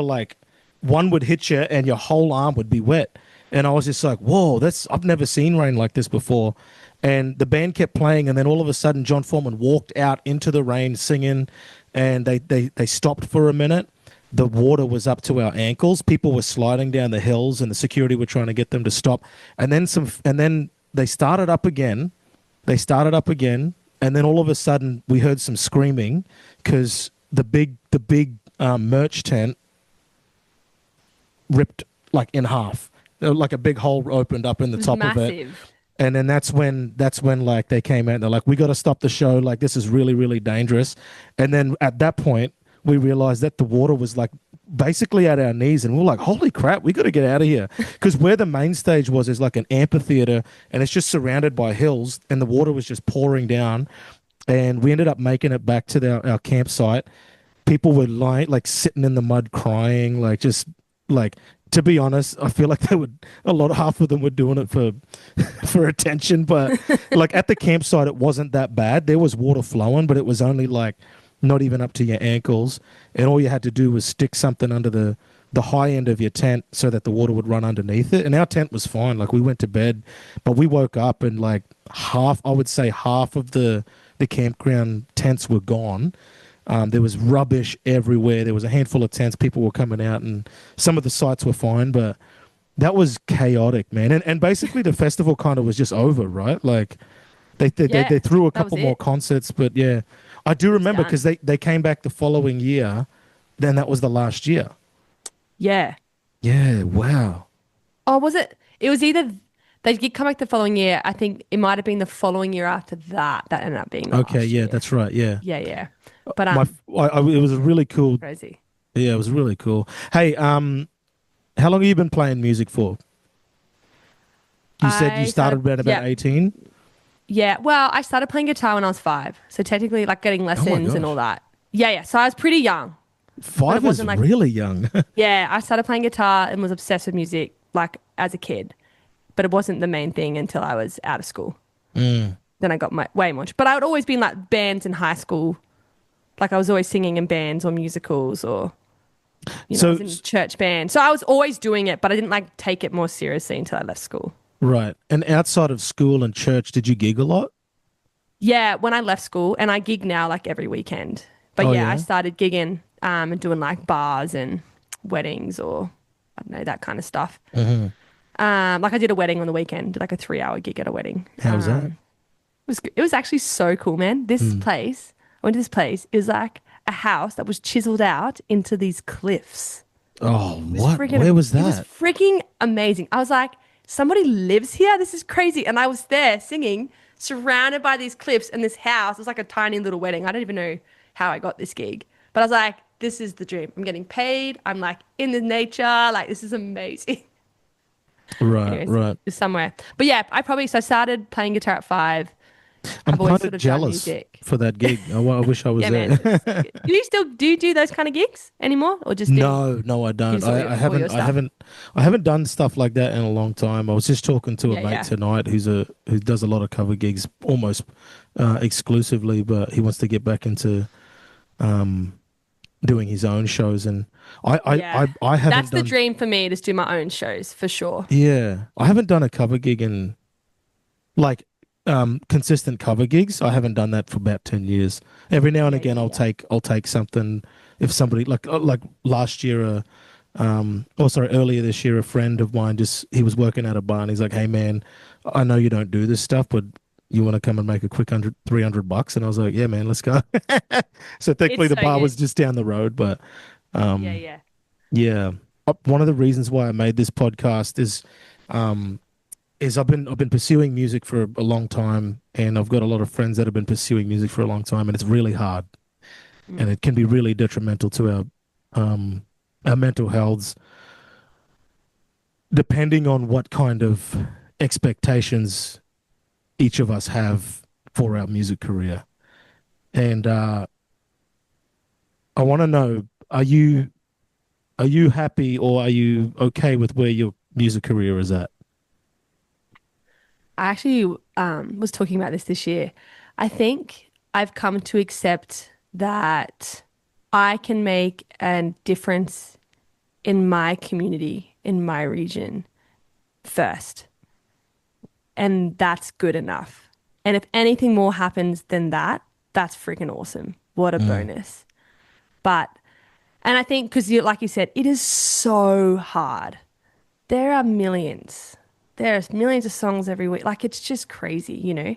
like one would hit you and your whole arm would be wet. And I was just like, whoa, I've never seen rain like this before. And the band kept playing, and then all of a sudden John Foreman walked out into the rain singing, and they stopped for a minute. The water was up to our ankles. People were sliding down the hills, and the security were trying to get them to stop. And then they started up again. And then all of a sudden we heard some screaming because the big merch tent ripped like in half. Like a big hole opened up in the top of it. And then that's when like they came out and they're like, we got to stop the show. Like, this is really, really dangerous. And then at that point, we realized that the water was like basically at our knees, and we were like, holy crap, we got to get out of here. Because where the main stage was is like an amphitheater, and it's just surrounded by hills, and the water was just pouring down. And we ended up making it back to our campsite. People were sitting in the mud crying, like just like, to be honest, I feel like half of them were doing it for attention, but like at the campsite, it wasn't that bad. There was water flowing, but it was only like not even up to your ankles. And all you had to do was stick something under the high end of your tent so that the water would run underneath it. And our tent was fine. Like we went to bed, but we woke up and like half of the campground tents were gone. There was rubbish everywhere. There was a handful of tents. People were coming out, and some of the sites were fine, but that was chaotic, man. And basically the festival kind of was just over, right? Like they threw a couple more concerts, but yeah, I do remember because they came back the following year. Then that was the last year.
Yeah.
Yeah. Wow.
Oh, was it? It was either they did come back the following year. I think it might have been the following year after that ended up being
okay.
last
Yeah,
year.
that's right. Yeah.
Yeah. But
it was really cool.
Crazy.
Yeah, it was really cool. Hey, how long have you been playing music for? You said you started around about 18?
Yeah. Well, I started playing guitar when I was 5. So technically like getting lessons and all that. Yeah. So I was pretty young.
5 is really young.
Yeah. I started playing guitar and was obsessed with music like as a kid, but it wasn't the main thing until I was out of school. Then I got way much. But I would always be in like bands in high school. Like I was always singing in bands or musicals or I was in church band. So I was always doing it, but I didn't like take it more seriously until I left school.
Right. And outside of school and church, did you gig a lot?
Yeah, when I left school, and I gig now like every weekend. But I started gigging and doing like bars and weddings or I don't know, that kind of stuff.
Mm-hmm.
Like I did a wedding on the weekend, did like a 3-hour gig at a wedding.
How was that?
It was actually so cool, man. This place, I went to this place, it was like a house that was chiseled out into these cliffs.
Oh, what? Where was that?
It was freaking amazing. I was like, somebody lives here? This is crazy. And I was there singing, surrounded by these cliffs and this house. It was like a tiny little wedding. I don't even know how I got this gig. But I was like, this is the dream. I'm getting paid. I'm like in the nature. Like, this is amazing.
Right,
Anyways,
right.
Just somewhere. But yeah, I started playing guitar at 5.
I'm kind of jealous for that gig. I wish I was there.
Man, do you do those kind of gigs anymore, or just
no, I don't. I haven't done stuff like that in a long time. I was just talking to a mate tonight who does a lot of cover gigs, almost exclusively, but he wants to get back into doing his own shows, and I haven't.
That's the dream for me, to do my own shows for sure.
Yeah, I haven't done a cover gig in like. Consistent cover gigs. I haven't done that for about 10 years. Every now and again, I'll take something. If somebody like last year, earlier this year, a friend of mine he was working at a bar and he's like, "Hey man, I know you don't do this stuff, but you want to come and make a quick 300 bucks? And I was like, yeah, man, let's go. So thankfully
It's
the
so
bar
good.
was just down the road, but
Yeah,
um,
yeah.
yeah. One of the reasons why I made this podcast um, is I've been pursuing music for a long time, and I've got a lot of friends that have been pursuing music for a long time, and it's really hard, and
Mm.
it can be really detrimental to our mental health, depending on what kind of expectations each of us have for our music career. And I want to know, are you happy, or are you okay with where your music career is at?
I actually was talking about this year. I think I've come to accept that I can make a difference in my community, in my region first. And that's good enough. And if anything more happens than that, that's freaking awesome. What a
Mm,
bonus. But, and I think, because you, like you said, it is so hard. There are millions. There's millions of songs every week. Like, it's just crazy, you know?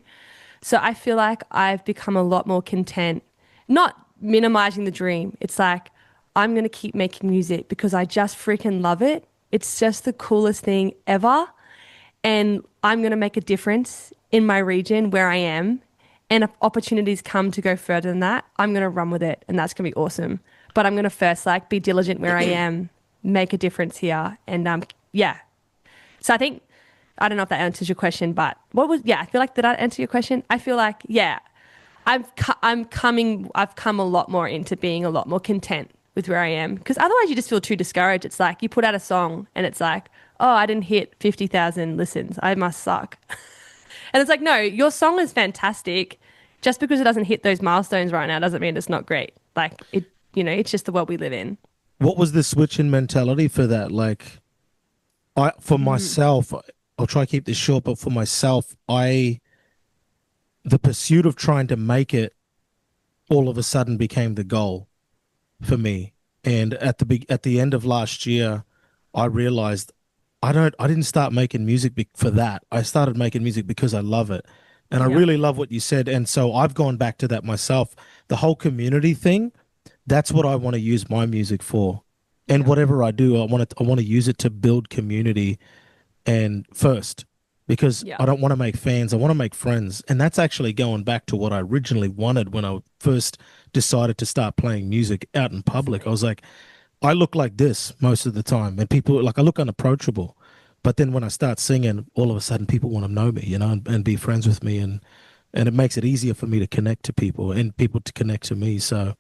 So I feel like I've become a lot more content, not minimizing the dream. It's like, I'm going to keep making music because I just freaking love it. It's just the coolest thing ever. And I'm going to make a difference in my region where I am. And if opportunities come to go further than that, I'm going to run with it. And that's going to be awesome. But I'm going to first like be diligent where I am, make a difference here. And yeah. So I think, I don't know if that answers your question, but I feel like, did I answer your question? I feel like, yeah, I've come a lot more into being a lot more content with where I am, because otherwise you just feel too discouraged. It's like you put out a song and it's like, oh, I didn't hit 50,000 listens. I must suck. And it's like, no, your song is fantastic. Just because it doesn't hit those milestones right now doesn't mean it's not great. Like it, it's just the world we live in.
what was the switch in mentality for that? Like, for myself, I'll try to keep this short, but for myself, the pursuit of trying to make it all of a sudden became the goal for me. And at the end of last year, I realized I didn't start making music for that. I started making music because I love it. And I
Yeah.
really love what you said. And so I've gone back to that myself. The whole community thing, that's what I want to use my music for. And
Yeah.
whatever I do, I want to use it to build community and first, because
Yeah.
I don't want to make fans, I want to make friends. And that's actually going back to what I originally wanted when I first decided to start playing music out in public. I was like, I look like this most of the time, and people like, I look unapproachable. But then when I start singing, all of a sudden people want to know me, and be friends with me, and it makes it easier for me to connect to people and people to connect to me. So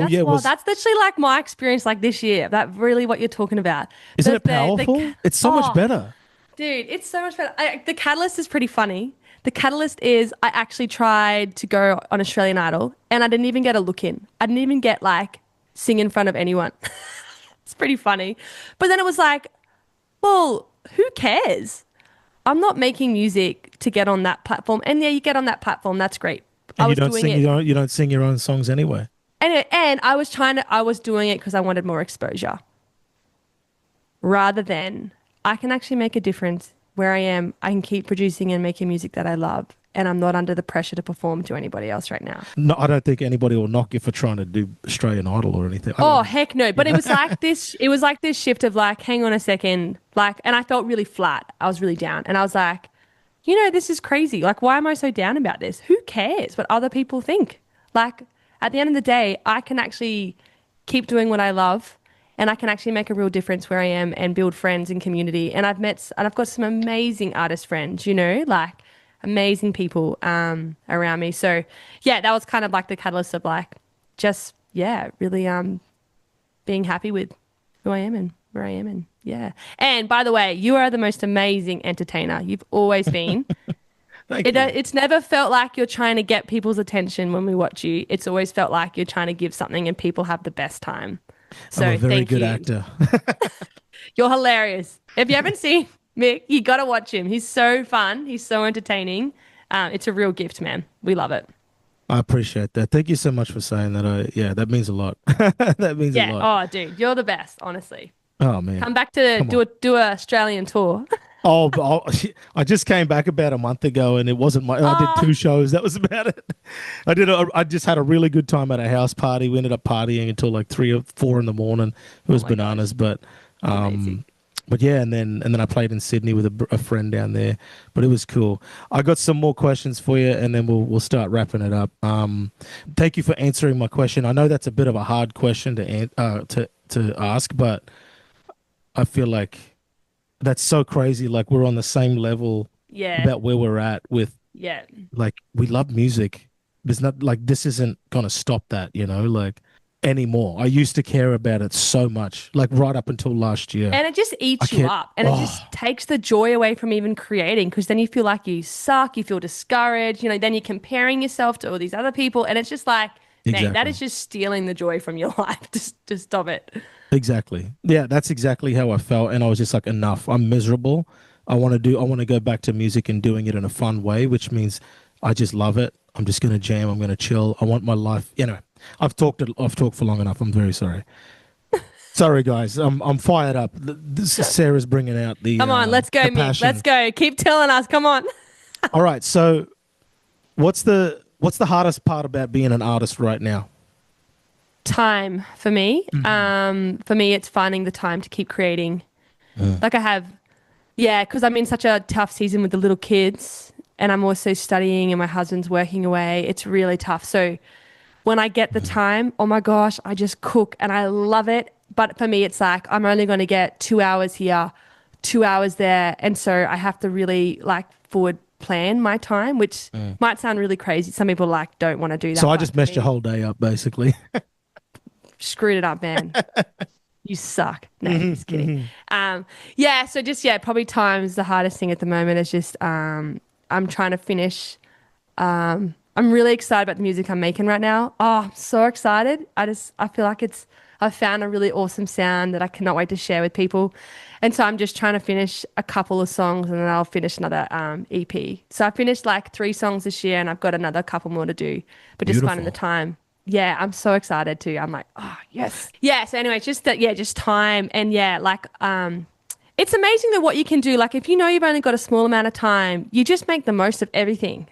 yeah,
That's literally like my experience like this year. That really what you're talking about.
isn't it powerful? It's so much
Oh,
better.
dude, it's so much better. The catalyst is pretty funny. The catalyst is I actually tried to go on Australian Idol and I didn't even get a look in. I didn't even get like sing in front of anyone. It's pretty funny. But then it was like, well, who cares? I'm not making music to get on that platform. And yeah, you get on that platform, that's great. I
And
was doing it.
you don't sing your own songs anyway.
And I was doing it because I wanted more exposure rather than I can actually make a difference where I am. I can keep producing and making music that I love. And I'm not under the pressure to perform to anybody else right now.
No, I don't think anybody will knock you for trying to do Australian Idol or anything. I
Oh,
don't-
heck no. But it was like this shift of like, hang on a second. Like, and I felt really flat. I was really down. And I was like, this is crazy. Like, why am I so down about this? Who cares what other people think? Like, at the end of the day, I can actually keep doing what I love and I can actually make a real difference where I am and build friends and community. And I've got some amazing artist friends, like amazing people around me. So yeah, that was kind of like the catalyst of like, just, yeah, really being happy with who I am and where I am. And yeah. And by the way, you are the most amazing entertainer. You've always been.
Thank you.
It's never felt like you're trying to get people's attention when we watch you. It's always felt like you're trying to give something and people have the best time. So
I'm a very
thank
good
you.
actor.
You're hilarious. If you haven't seen Mick, you got to watch him. He's so fun. He's so entertaining. It's a real gift, man. We love it.
I appreciate that. Thank you so much for saying that. Yeah, that means a lot. That means a
Yeah.
lot.
Oh, dude, you're the best, honestly.
Oh man.
Come back to
Come
do a Australian tour.
I just came back about a month ago, and it wasn't my. I did 2 shows. That was about it. I just had a really good time at a house party. We ended up partying until like 3 or 4 in the morning. It was
my
bananas, but
Amazing.
but yeah, and then I played in Sydney with a friend down there. But it was cool. I got some more questions for you, and then we'll start wrapping it up. Thank you for answering my question. I know that's a bit of a hard question to ask, but I feel like that's so crazy. Like we're on the same level
Yeah.
about where we're at with,
Yeah.
like, we love music. There's not, like, this isn't gonna stop that, like, anymore. I used to care about it so much, like right up until last year.
And it just eats
I
you
can't-
up, and it just takes the joy away from even creating, because then you feel like you suck, you feel discouraged, then you're comparing yourself to all these other people, and it's just like, mate, that
Exactly.
is just stealing the joy from your life. Just stop it.
Exactly. Yeah, that's exactly how I felt. And I was just like, enough. I'm miserable. I want to go back to music and doing it in a fun way, which means I just love it. I'm just going to jam. I'm going to chill. I want my life. I've talked for long enough. I'm very sorry. Sorry, guys. I'm fired up. This is Sarah's bringing out the.
Come on, let's go,
the
Mick.
passion.
Let's go. Keep telling us. Come on.
All right. So, what's the hardest part about being an artist right now?
Time for me. For me, it's finding the time to keep creating. Like I have, because I'm in such a tough season with the little kids, and I'm also studying, and my husband's working away. It's really tough. So when I get the time, oh my gosh, I just cook and I love it. But for me, it's like I'm only going to get 2 hours here, 2 hours there, and so I have to really like forward plan my time, which might sound really crazy. Some people don't want to do that.
So I
but
just
for
messed
me,
your whole day up, basically.
screwed it up, man. You suck. No, just kidding. Probably time is the hardest thing at the moment. It's just I'm trying to finish. I'm really excited about the music I'm making right now. Oh, I'm so excited. I feel like I've found a really awesome sound that I cannot wait to share with people. And so I'm just trying to finish a couple of songs, and then I'll finish another EP. So I finished like 3 songs this year, and I've got another couple more to do, but just finding the
Beautiful.
time. Yeah, I'm so excited too. I'm like, oh, yes. Yeah, so anyway, it's just that, just time. And it's amazing that what you can do. Like, if you know you've only got a small amount of time, you just make the most of everything.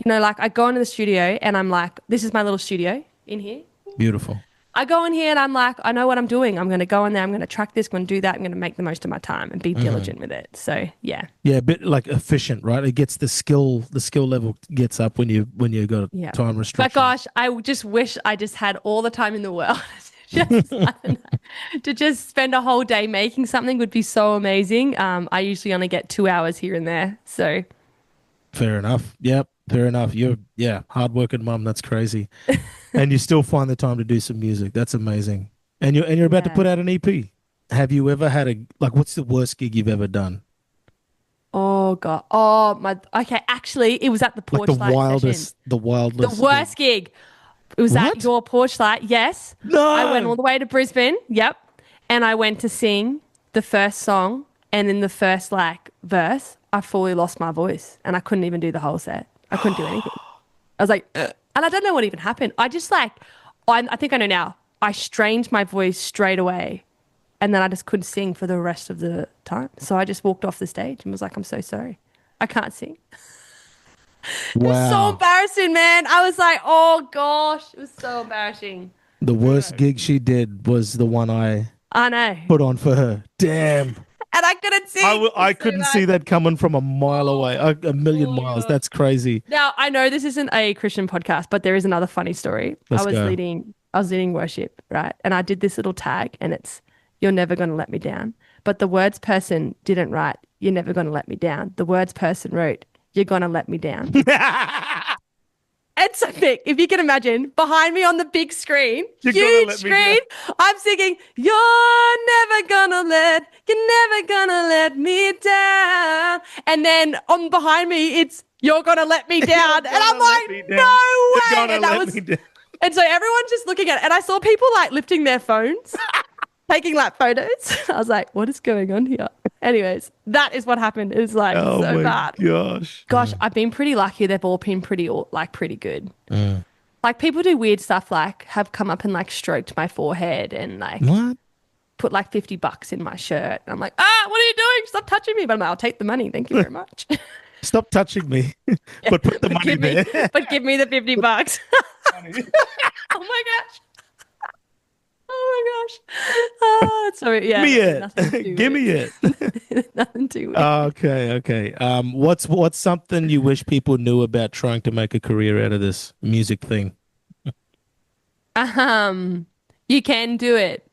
Like I go into the studio and I'm like, this is my little studio in here.
Beautiful.
I go in here and I'm like, I know what I'm doing. I'm going to go in there. I'm going to track this. I'm going to do that. I'm going to make the most of my time and be diligent with it. So, yeah.
Yeah, a bit like efficient, right? It gets the skill level gets up when you got time restrictions.
But gosh, I just wish I just had all the time in the world. Just, I don't know, to just spend a whole day making something would be so amazing. I usually only get 2 hours here and there. So
Fair enough. Yep. Fair enough. You're hardworking mum. That's crazy. And you still find the time to do some music. That's amazing. And you're about to put out an EP. Have you ever had what's the worst gig you've ever done?
oh God. Oh my. Okay. Actually, it was at the porch
Like
light session.
the wildest.
The worst gig. It was
What?
at your porch light. Yes.
No.
I went all the way to Brisbane. Yep. And I went to sing the first song, and in the first verse, I fully lost my voice, and I couldn't even do the whole set. I couldn't do anything. I was like, "Ugh." And I don't know what even happened. I just I think I know now. I strained my voice straight away, and then I just couldn't sing for the rest of the time. So I just walked off the stage and was like, I'm so sorry. I can't sing. It was so embarrassing, man. I was like, oh gosh, it was so embarrassing.
The worst gig she did was the one I
know.
put on for her. Damn.
And I couldn't sing.
I
It's so
couldn't
bad.
see that coming from a mile away, a million miles. That's crazy.
Now, I know this isn't a Christian podcast, but there is another funny story.
Let's
I was
go.
leading worship, right? And I did this little tag, and it's, you're never going to let me down. But the words person didn't write, you're never going to let me down. The words person wrote, you're going to let me down. It's so big. If you can imagine, behind me on the big screen,
You're gonna
huge
let me
screen, I'm singing, you're never gonna let me down. And then on behind me, it's, you're gonna let me down. And I'm like, no way. And that was, and so everyone's just looking at it. And I saw people lifting their phones, taking photos. I was like, what is going on here? Anyways, that is what happened. It was
Oh
so
my
bad.
gosh.
I've been pretty lucky. They've all been pretty good. Like people do weird stuff, have come up and stroked my forehead and
What?
put like $50 in my shirt. I'm like, ah, what are you doing? Stop touching me. But I'm like, I'll take the money. Thank you very much.
Stop touching me, but put the money there.
But give me the $50. Oh my gosh. Oh my gosh. Oh, sorry. Yeah.
Give me it.
Nothing too weird.
Okay. What's something you wish people knew about trying to make a career out of this music thing?
You can do it.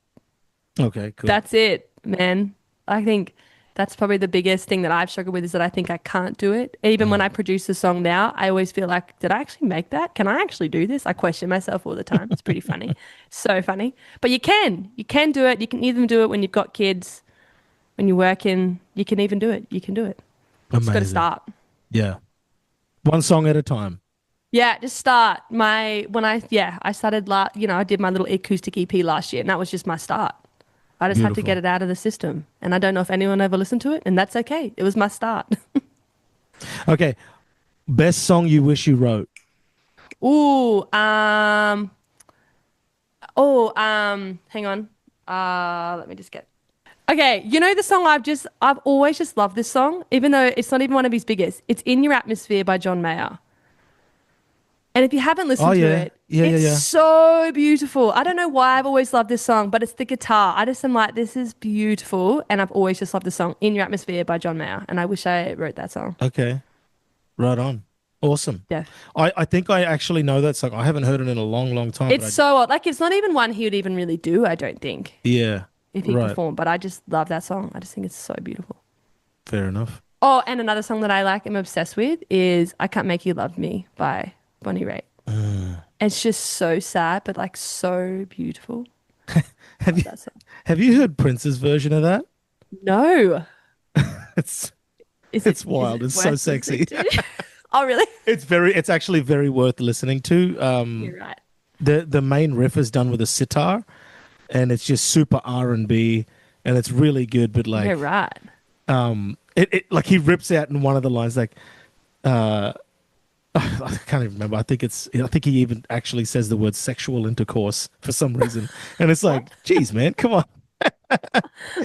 Okay, cool.
That's it, man. I think that's probably the biggest thing that I've struggled with is that I think I can't do it. Even when I produce a song now, I always feel like, did I actually make that? Can I actually do this? I question myself all the time. It's pretty funny. So funny. But you can do it. You can even do it when you've got kids, when you're working. You can even do it. You can do it. Just got to start.
Yeah. One song at a time.
Yeah, just start. I started, I did my little acoustic EP last year, and that was just my start. I just had to
Beautiful.
get it out of the system. And I don't know if anyone ever listened to it, and that's okay. It was my start.
Okay. Best song you wish you wrote.
Ooh, hang on. Let me just get. Okay, you know the song I've always just loved this song, even though it's not even one of his biggest. It's In Your Atmosphere by John Mayer. And if you haven't listened to it, it's so beautiful. I don't know why I've always loved this song, but it's the guitar. I just am like, this is beautiful. And I've always just loved the song In Your Atmosphere by John Mayer. And I wish I wrote that song.
Okay. Right on. Awesome.
Yeah.
I think I actually know that song. I haven't heard it in a long, long time.
It's so odd. Like, it's not even one he would even really do, I don't think.
Yeah.
If he performed. But I just love that song. I just think it's so beautiful.
Fair enough.
Oh, and another song that I like, I'm obsessed with, is I Can't Make You Love Me by Bonnie Raitt. It's just so sad, but like so beautiful.
Have you heard Prince's version of that?
No.
It's wild. It's so sexy.
Oh, really?
It's actually very worth listening to.
You're right.
The main riff is done with a sitar, and it's just super R&B, and it's really good. But like,
You're right.
It like he rips out in one of the lines like, I can't even remember. I think he even actually says the word sexual intercourse for some reason, and it's like, geez, man, come on.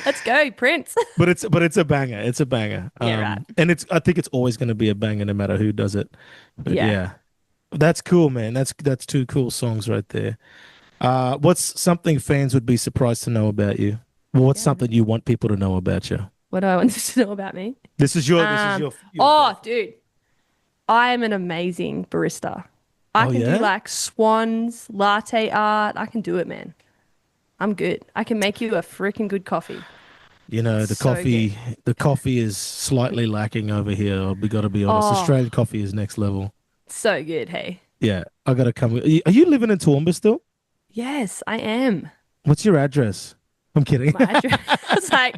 Let's go, Prince.
But it's a banger. It's a banger.
Yeah, right.
And I think it's always going to be a banger no matter who does it. But yeah. That's cool, man. That's two cool songs right there. What's something fans would be surprised to know about you? What's something you want people to know about you?
What do I want to know about me?
This is your
Dude. I am an amazing barista. I can do like swans, latte art. I can do it, man. I'm good. I can make you a freaking good coffee.
You know, the coffee is slightly lacking over here. We got to be honest. Australian coffee is next level.
So good, hey.
Yeah, I got to come. Are you living in Toowoomba still?
Yes, I am.
What's your address? I'm kidding.
My address. It's like,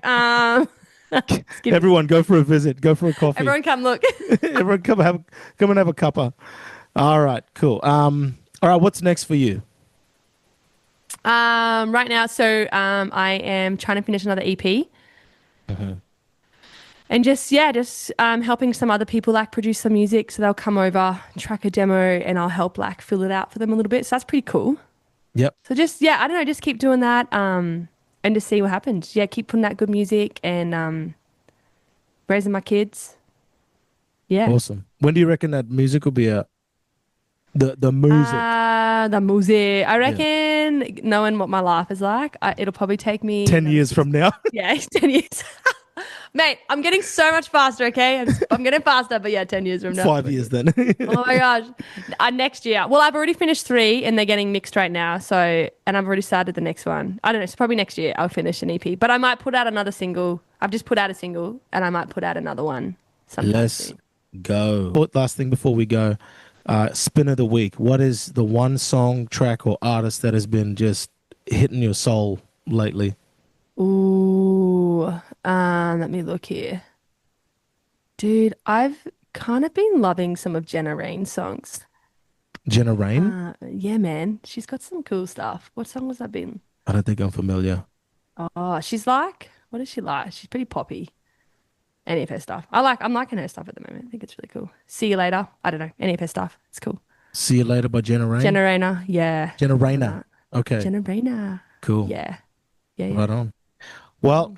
Everyone, go for a visit. Go for a coffee.
Everyone, come look.
Everyone, come and have a cuppa. All right, cool. All right, what's next for you?
Right now, so I am trying to finish another EP, and just helping some other people like produce some music, so they'll come over, track a demo, and I'll help like fill it out for them a little bit. So that's pretty cool.
Yep.
So just I don't know, just keep doing that. And just see what happens. Yeah, keep putting out good music and raising my kids. Yeah.
Awesome. When do you reckon that music will be out? The music.
The music. I reckon, knowing what my life is like, it'll probably take me
10 years from now.
Yeah, 10 years. Mate, I'm getting so much faster, okay? I'm getting faster, but yeah, 10 years from now.
5 years then.
Oh my gosh. Next year. Well, I've already finished 3 and they're getting mixed right now. So, and I've already started the next one. I don't know. So probably next year I'll finish an EP, but I might put out another single. I've just put out a single and I might put out another one sometime
Let's
soon.
go. Last thing before we go, spin of the week. What is the one song, track, or artist that has been just hitting your soul lately?
Ooh, let me look here. Dude, I've kind of been loving some of Jenna Rain's songs.
Jenna Rain?
Yeah, man. She's got some cool stuff. What song was that been?
I don't think I'm familiar.
Oh, she's like, what is she like? She's pretty poppy. Any of her stuff. I'm liking her stuff at the moment. I think it's really cool. See You Later. I don't know. Any of her stuff. It's cool.
See You Later by Jenna Rain?
Jenna Rainer, yeah.
Jenna Rainer. Okay.
Jenna Rainer.
Cool.
Yeah. Yeah.
Right on. Well,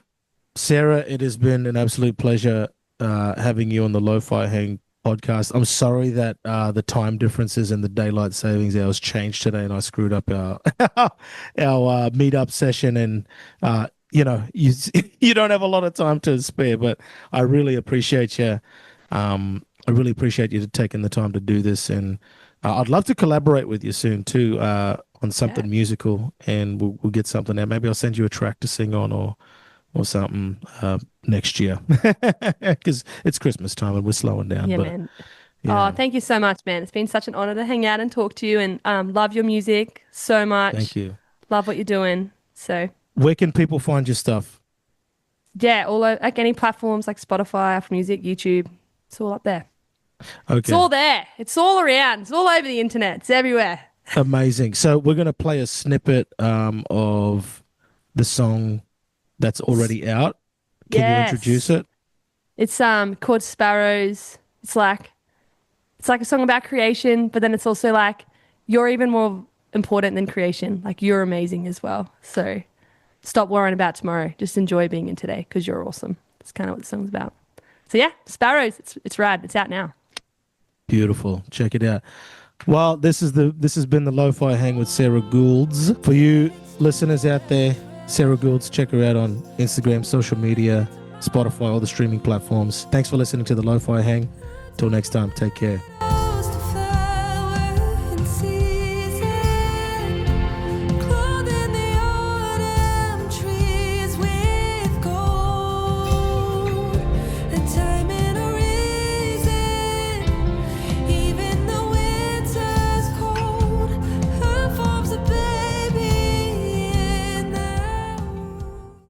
Sarah, it has been an absolute pleasure having you on the Lo-Fi Hang podcast. I'm sorry that the time differences and the daylight savings hours changed today, and I screwed up our our meetup session. And you you don't have a lot of time to spare, but I really appreciate you. I really appreciate you taking the time to do this, and I'd love to collaborate with you soon too on something musical, and we'll get something out. Maybe I'll send you a track to sing on, or something next year, because it's Christmas time and we're slowing down.
Yeah,
but,
man.
yeah.
Oh, thank you so much, man. It's been such an honor to hang out and talk to you, and love your music so much.
Thank you.
Love what you're doing. So
Where can people find your stuff?
yeah, all like any platforms like Spotify, Apple Music, YouTube. It's all up there.
Okay.
It's all there. It's all around. It's all over the internet. It's everywhere.
Amazing. So we're going to play a snippet of the song that's already out. Can you
Yes.
introduce it?
It's called Sparrows. It's like a song about creation, but then it's also like you're even more important than creation. Like you're amazing as well. So stop worrying about tomorrow. Just enjoy being in today because you're awesome. That's kind of what the song's about. So yeah, Sparrows. It's rad. It's out now.
Beautiful. Check it out. Well, this has been the Lo-Fi Hang with Sarah Goulds. For you listeners out there, Sarah Goulds, check her out on Instagram, social media, Spotify, all the streaming platforms. Thanks for listening to the Lo-Fi Hang. Till next time, take care.